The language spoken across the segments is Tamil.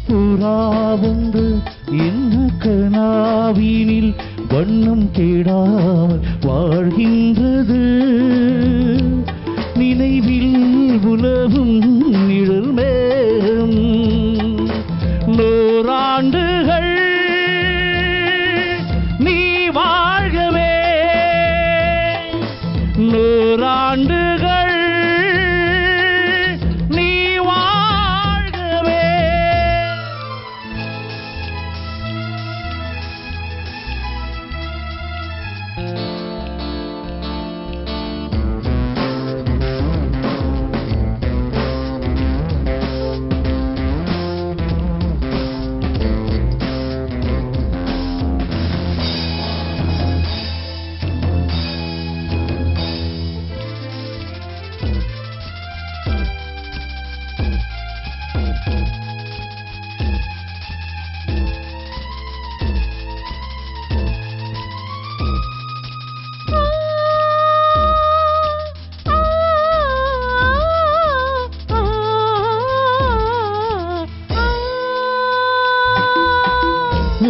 புறா வந்து என்ன கனாவினில் வண்ணம் தேடாமல் வாழ்கின்றது. நினைவில் உலவும் நிழல் மேகம் நூறாண்டுகள் நீ வாழ்கவே, நூறாண்டுகள் நீ வாழ்கவே.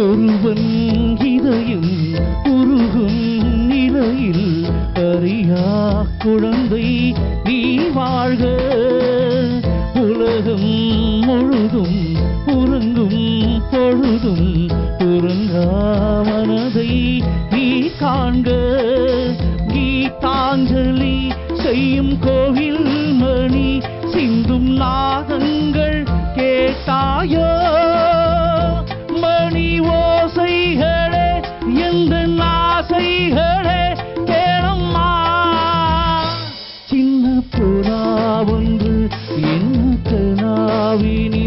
ஒருவன் இதயம் உருகும் நிலையில் அறியா குழந்தை நீ வாழ்க. உலகம் முழுதும் உறங்கும் பொழுதும் உறங்கா மனதை நீ காண்க. கீதாஞ்சலி செய்யும் கோவில் மணி சிந்தும் நாதங்கள் கேட்டாயோ? மணி ஓசைகளே எந்த ஆசைகளே கேளம்மா. சின்ன புறா ஒன்று என்ன கனாவினில்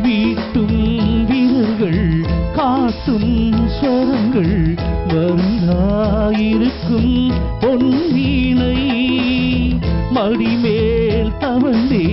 வீட்டும் வீரர்கள் காட்டும் ஸ்வரங்கள் வருந்தாயிருக்கும் பொன் வீணை மடிமேல் தவழ்ந்தே